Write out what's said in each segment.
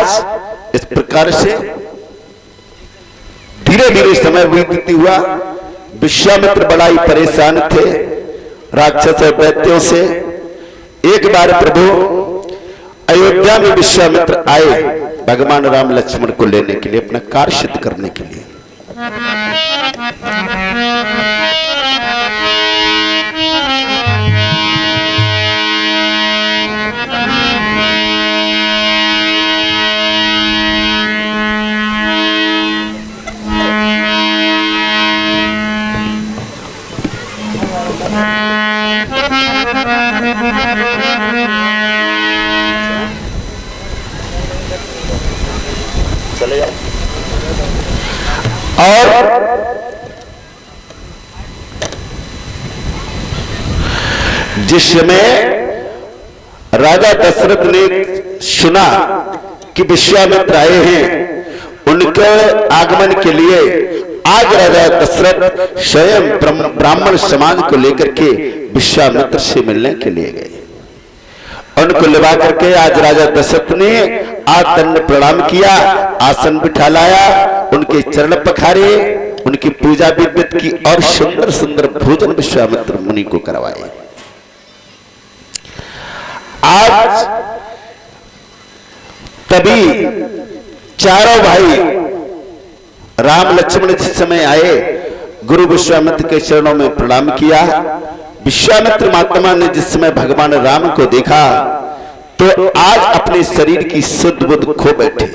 आज इस प्रकार से धीरे धीरे समय बीतती हुआ विश्वामित्र बड़ा ही परेशान थे राक्षस और दैत्यों से। एक बार प्रभु अयोध्या में विश्वामित्र आए भगवान राम लक्ष्मण को लेने के लिए, अपना कार्य सिद्ध करने के लिए। चले जाओ। और जिस समय राजा दशरथ ने सुना कि विश्वामित्र आए हैं, उनके आगमन के लिए आज राजा दशरथ स्वयं ब्राह्मण समाज को लेकर के विश्वामित्र से मिलने के लिए गए। उनको लिवा करके आज राजा दशरथ ने आदंड प्रणाम किया, आसन बिठा लाया, उनके चरण पखारे, उनकी पूजा विधिवत की और सुंदर सुंदर भोजन विश्वामित्र मुनि को करवाए। आज तभी चारों भाई राम लक्ष्मण जिस समय आए, गुरु विश्वामित्र के चरणों में प्रणाम किया। विश्वामित्र महात्मा ने जिस समय भगवान राम को देखा तो आज अपने शरीर की शुद्ध बुद्ध खो बैठे,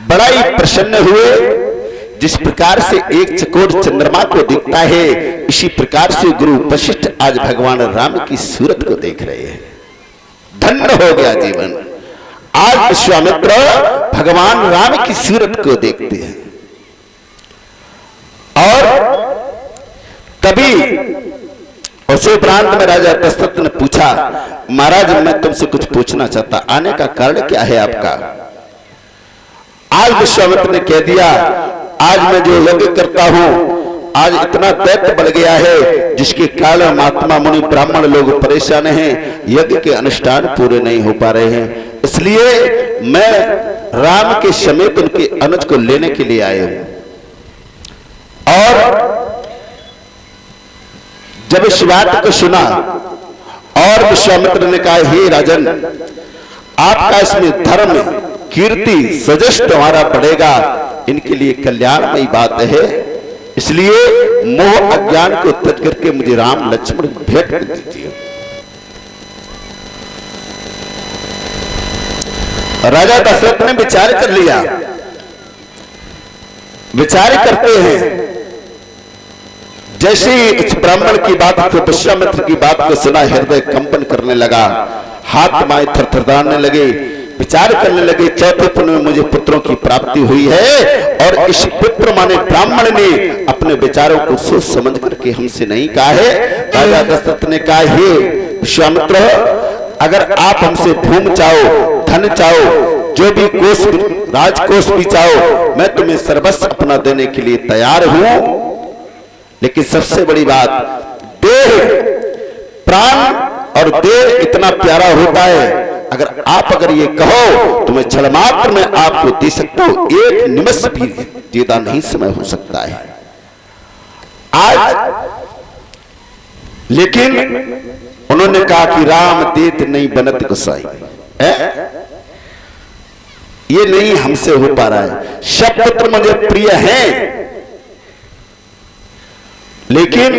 बड़ा ही प्रसन्न हुए। जिस प्रकार से एक चकोर चंद्रमा को दिखता है, इसी प्रकार से गुरु वशिष्ठ आज भगवान राम की सूरत को देख रहे हैं। धन्य हो गया जीवन। आज विश्वामित्र भगवान राम की सूरत को देखते हैं। और तभी उसी प्रांत में राजा दशरथ ने पूछा, महाराज मैं तुमसे कुछ पूछना चाहता, आने का कारण क्या है आपका? आज विश्वामित्र ने कह दिया, आज मैं जो यज्ञ करता हूं, आज इतना दैत्य बढ़ गया है जिसके कारण महात्मा मुनि ब्राह्मण लोग परेशान हैं, यज्ञ के अनुष्ठान पूरे नहीं हो पा रहे हैं, इसलिए मैं राम के समेत उनके अनुज को लेने के लिए आया हूं। और जब इस बात को सुना और विश्वामित्र ने कहा, हे राजन, आपका इसमें धर्म कीर्ति सजस्ट तुम्हारा बढ़ेगा, इनके लिए कल्याणमयी बात है, इसलिए मोह अज्ञान को त्यज करके मुझे राम लक्ष्मण भेंट कर दीजिए। राजा दशरथ ने विचार कर लिया। विचार करते हैं, जैसे ही इस ब्राह्मण की बात को, विश्वामित्र की बात को सुना, हृदय कंपन करने लगा, हाथ माए थरथराने लगे, विचार करने लगे, चौथे पुण्य में मुझे पुत्रों की प्राप्ति हुई है और इस पुत्र माने ब्राह्मण ने अपने विचारों को सोच समझ करके हमसे नहीं कहा है। राजा दशरथ ने कहा, हे विश्वामित्र, अगर आप हमसे भूमि चाहो, धन चाहो, जो भी कोष राजकोष भी चाहो, मैं तुम्हें सर्वस्व अपना देने के लिए तैयार हूं। लेकिन सबसे बड़ी बात, देह, प्राण और देह इतना प्यारा होता है, अगर ये कहो तो मैं क्षण मात्र में आपको दे सकता हूं, एक निमिष भी ज्यादा नहीं समय हो सकता है आज। लेकिन उन्होंने कहा कि राम देत नहीं बनत गोसाई, ये नहीं हमसे हो पा रहा है। सब पुत्र मुझे प्रिय हैं, लेकिन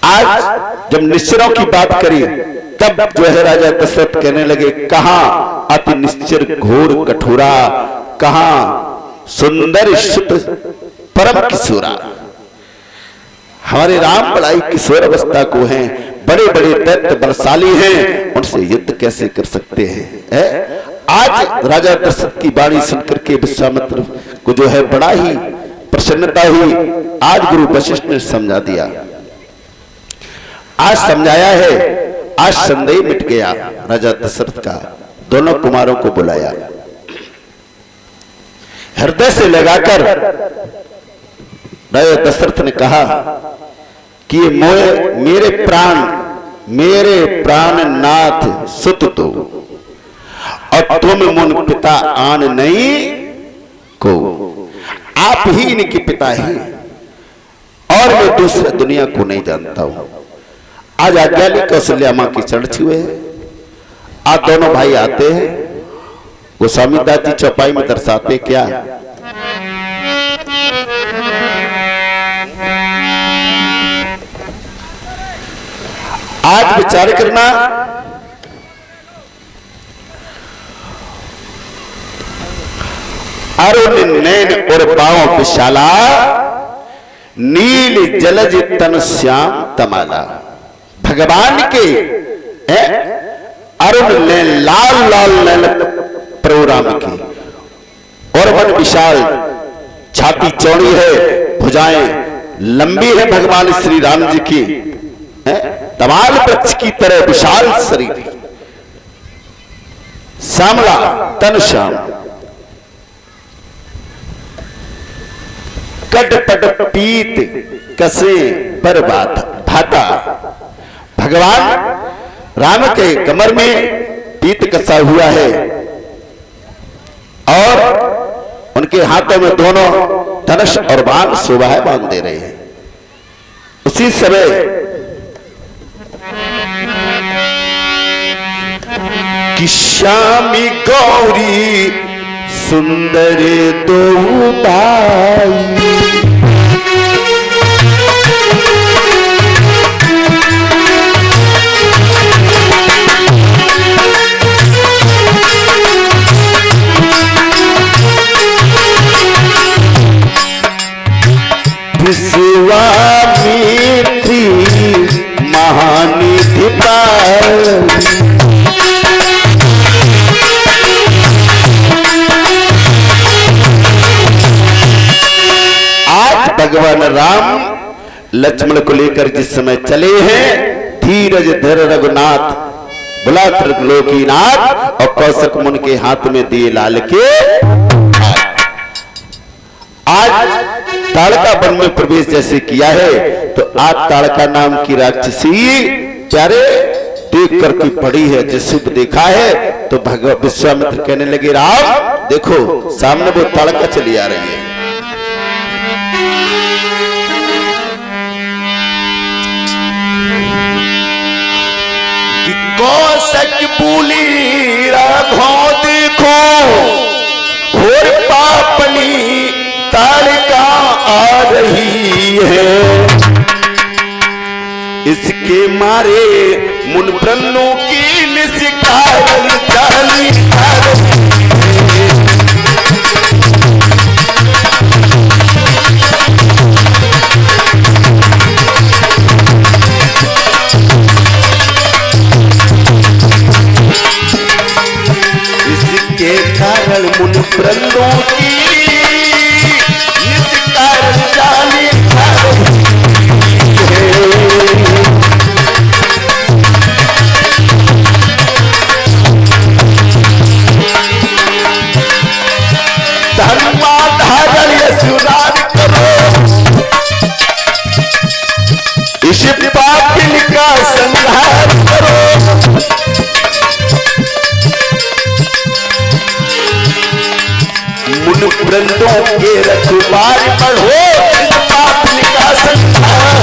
आज जब निश्चरों की बात करी तब जो है राजा दशरथ कहने लगे, कहां अति निश्चर घोर कठोरा, कहां सुंदर सुत परम किशोरा। हमारे राम बड़ाई किशोर अवस्था को हैं, बड़े बड़े दैत्य बलशाली हैं, उनसे युद्ध कैसे कर सकते हैं? आज राजा दशरथ की वाणी सुनकर के विश्वामित्र को जो है बड़ा ही प्रसन्नता हुई। आज गुरु वशिष्ठ ने समझा दिया, आज समझाया है, आज संदेह मिट गया। राजा दशरथ का दोनों कुमारों को बुलाया, हृदय से लगाकर राजा दशरथ ने कहा कि मेरे प्राण नाथ सुत तो, और और तुम मुन पिता आन नहीं को, आप ही इनके पिता हैं और मैं दूसरे दुनिया को नहीं जानता हूं। आज अज्ञानी कौशल्या मां की चरण छुए हैं। आज दोनों भाई आते हैं, गोस्वामी दास जी चौपाई में दर्शाते क्या, आज विचार करना अरुण नैन और पांव विशाला, नील जलज तन श्याम तमाला। भगवान के अरुण नैन, लाल लाल नैन प्रभु राम की, और वन विशाल, छाती चौड़ी है, भुजाएं लंबी है भगवान श्री राम जी की, तमाल वृक्ष की तरह विशाल शरीर, श्यामला तन श्याम, कट पट पीत कसे पर भाता। भगवान राम के कमर में पीत कसा हुआ है और उनके हाथों में दोनों धनुष और बाण शोभा है, बांध दे रहे हैं। उसी समय कि श्यामी गौरी सुंदर दो बाई, विश्वामित्री महानिधि पाई। आज भगवान राम लक्ष्मण को लेकर जिस समय चले हैं, धीरज धर रघुनाथ बुला त्रिलोकीनाथ, और कौशिक मुनि के हाथ में दिए लाल के। आज ताड़का वन में प्रवेश जैसे किया है, तो आज ताड़का नाम की राक्षसी प्यारे देख करके पड़ी है। जैसे देखा है तो भगवान विश्वामित्र कहने लगे, राम देखो सामने वो ताड़का चली आ रही है। कि कौशिक बोली राघव देखो, घोर पापनी ताड़का आ रही है, इसके मारे मुन ब्रह्मों की निशिकार जानी आ रही है। इसके कारण मुन ब्रह्मों की पापिन का संहार करो। मुन वृंदों के रखवार बढ़ो, इस पापिन का संहार।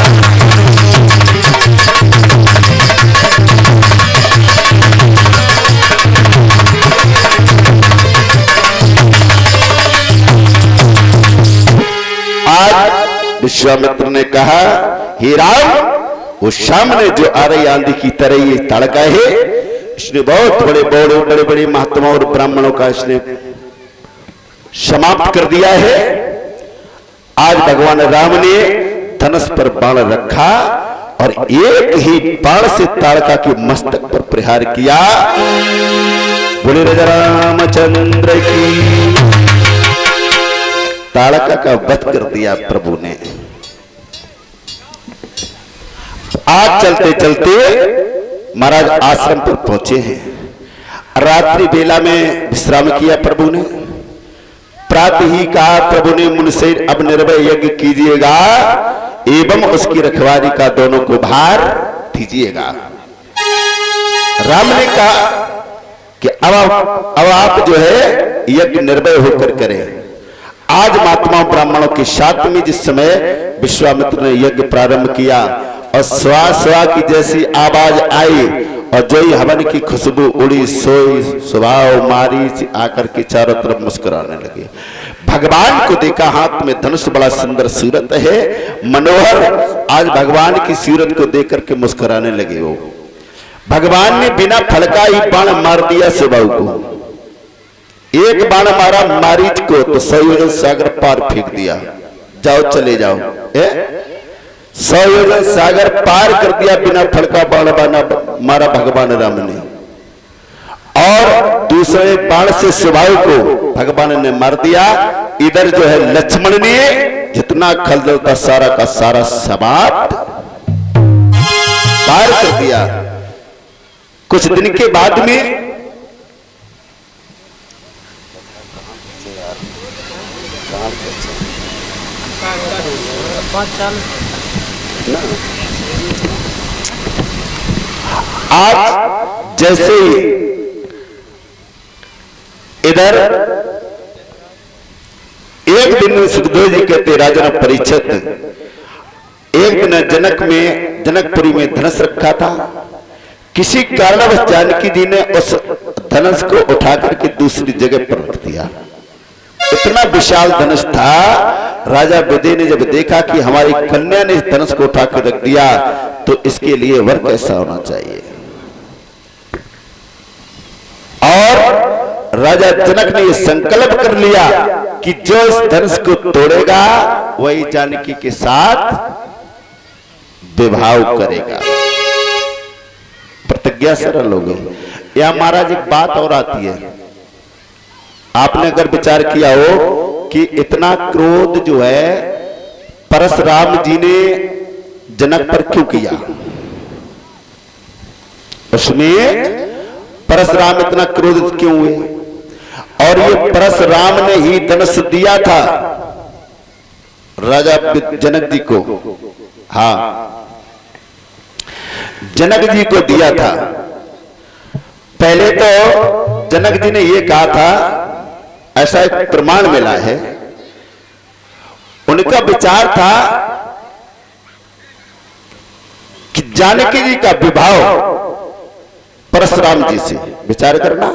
आज विश्वामित्र ने कहा, हे राम, वो सामने जो आ रही आंधी की तरह ये ताड़का है, इसने बहुत बड़े बड़े महात्माओं और ब्राह्मणों का इसने समाप्त कर दिया है। आज भगवान राम ने धनुष पर बाण रखा और एक ही बाण से ताड़का के मस्तक पर प्रहार किया। बोले राजा रामचंद्र की। ताड़का का वध कर दिया प्रभु ने। आज चलते चलते महाराज आश्रम पर पहुंचे हैं। रात्रि बेला में विश्राम किया प्रभु ने। प्रातः ही कहा प्रभु ने मुझसे, अब निर्भय यज्ञ कीजिएगा एवं उसकी रखवाली का दोनों को भार दीजिएगा। राम ने कहा, कि अब आप जो है यज्ञ निर्भय होकर करें। आज महात्मा ब्राह्मणों के साथ में जिस समय विश्वामित्र ने यज्ञ प्रारंभ किया और स्वा स्वा की जैसी आवाज आई और जो ही हवन की खुशबू उड़ी, सोई स्वभाव मारी आकर के चारों तरफ मुस्कुराने लगे। भगवान को देखा, हाथ में धनुष, बड़ा सुंदर सूरत है, मनोहर। आज भगवान की सूरत को देख करके मुस्कुराने लगे। वो भगवान ने बिना फलका ही बाण मार दिया स्वभाव को। एक बाण मारा मारीच को तो 100 योजन सागर पार फेंक दिया। जाओ चले जाओ, 100 योजन सागर पार कर दिया बिना फलका बाण मारा भगवान राम ने। और दूसरे बाण से स्वभाव को भगवान ने मार दिया। इधर जो है लक्ष्मण ने जितना खलदल था सारा का सारा समाप्त पार कर दिया। कुछ दिन के बाद में आज जैसे इधर एक दिन सुखदेव जी कहते राजा परीक्षित, एक दिन जनकपुरी में धनुष रखा था। किसी कारणवश जानकी जी ने उस धनुष को उठा करके दूसरी जगह पर रख दिया। इतना विशाल धनुष था, राजा विदय ने जब देखा कि हमारी कन्या ने इस धनुष को उठा कर रख दिया तो इसके लिए वर कैसा होना चाहिए। और राजा जनक ने यह संकल्प कर लिया कि जो इस धनुष को तोड़ेगा वही जानकी के साथ विवाह करेगा। प्रतिज्ञा सरल हो गई। या महाराज एक बात और आती है, आपने अगर विचार किया हो कि इतना क्रोध जो है परशुराम जी ने जनक पर क्यों किया, उसमें परशुराम इतना क्रोधित क्यों हुए? और ये परशुराम ने ही धनुष दिया था राजा जनक जी को। हाँ, जनक जी को दिया था। पहले तो जनक जी ने यह कहा था, ऐसा एक प्रमाण मिला है, उनका विचार था कि जानकी जी का विवाह परशुराम जी से विचार करना,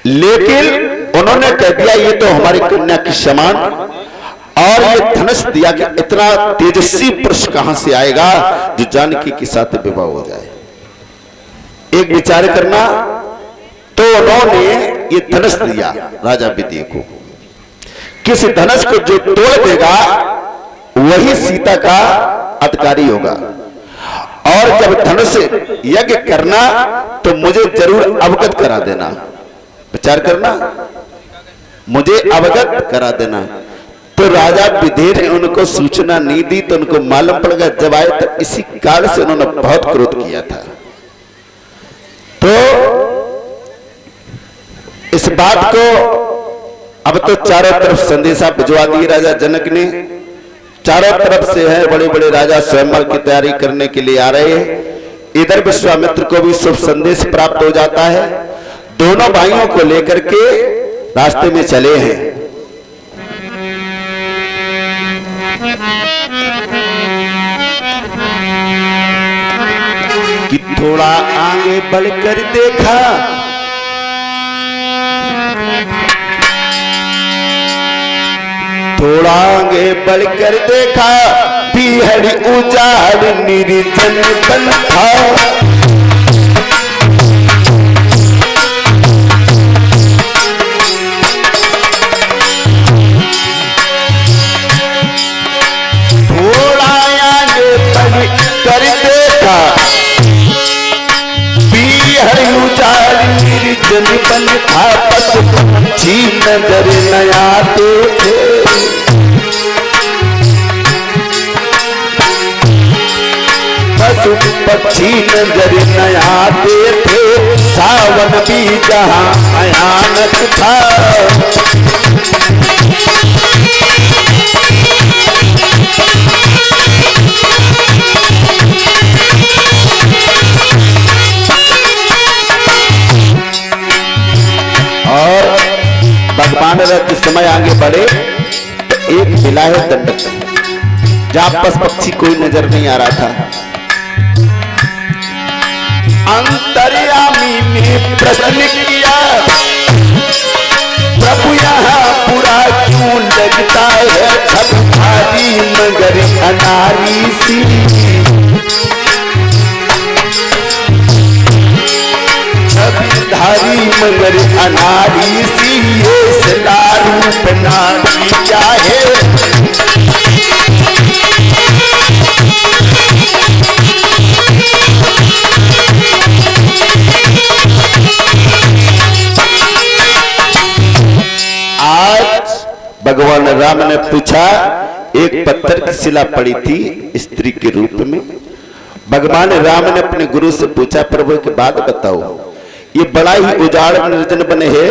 लेकिन उन्होंने कह दिया ये तो हमारी कन्या की समान, और ये धनुष दिया कि इतना तेजस्वी पुरुष कहां से आएगा जो जानकी के साथ विवाह हो जाए। एक विचार करना, तो उन्होंने ये धनुष दिया राजा विदय को। किस धनुष को जो तोड़ देगा वही सीता का अधिकारी होगा। और जब धनुष यज्ञ करना तो मुझे जरूर अवगत करा देना। विचार करना, मुझे अवगत करा देना। तो राजा विदय ने उनको सूचना नहीं दी तो उनको मालूम पड़ गया। जब आए तो इसी कारण से उन्होंने बहुत क्रोध किया था। तो इस बात को अब तो चारों तरफ संदेशा भिजवा दिए राजा जनक ने। चारों तरफ से है बड़े बड़े राजा स्वयंवर की तैयारी करने के लिए आ रहे हैं। इधर विश्वामित्र को भी शुभ संदेश प्राप्त हो जाता है। दोनों भाइयों को लेकर के रास्ते में चले हैं। कि थोड़ा आगे बढ़कर देखा थोड़ा आगे बढ़कर देखा, पीहड़ी उजाड़ निर्जन बन था। थोड़ा आगे बढ़कर देखा, पीहड़ी उजाड़ निर्जन बन था। पशु पक्षी नजर न आते थे, पशु पक्षी नजर न आते थे। सावन भी जहां भयानक था, भगवान रथ समय आगे बढ़े तो एक मिला है दंडक, जहां पस पक्षी कोई नजर नहीं आ रहा था। अंतर्यामी ने प्रश्न किया, प्रभु यहाँ बुरा क्यों लगता है, छठधारी मगर अनारी सी, छठधारी मगर अनारी सी, ये सदा रूप नारी क्या है। भगवान राम ने पूछा, एक पत्थर की शिला पड़ी थी स्त्री के रूप में। भगवान राम ने अपने गुरु से पूछा, प्रभु के बाद बताओ, ये बड़ा ही उजाड़ निर्जन बने है,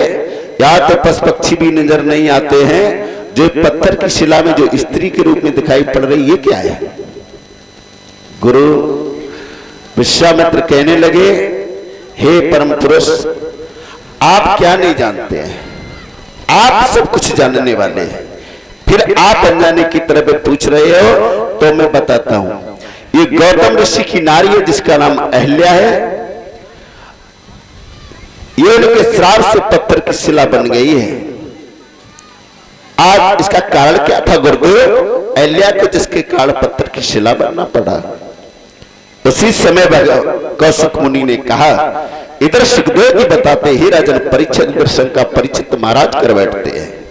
या तो पशु पक्षी भी नजर नहीं आते हैं, जो पत्थर की शिला में जो स्त्री के रूप में दिखाई पड़ रही, ये क्या है। गुरु विश्वामित्र कहने लगे, हे परम पुरुष, आप क्या नहीं जानते हैं, आप सब कुछ जानने वाले हैं, फिर आप अनजाने की तरफ पूछ रहे हो, तो मैं बताता हूं। ये गौतम ऋषि की नारी है जिसका नाम अहल्या है, ये उनके श्राप से पत्थर की शिला बन गई है। आज इसका कारण क्या था गुरुदेव, अहल्या को जिसके कारण पत्थर की शिला बनना पड़ा। उसी समय कौशिक मुनि ने कहा, इधर सुखदेव जी बताते ही राजन परीक्षित दर्शन का परिचित महाराज कर बैठते हैं।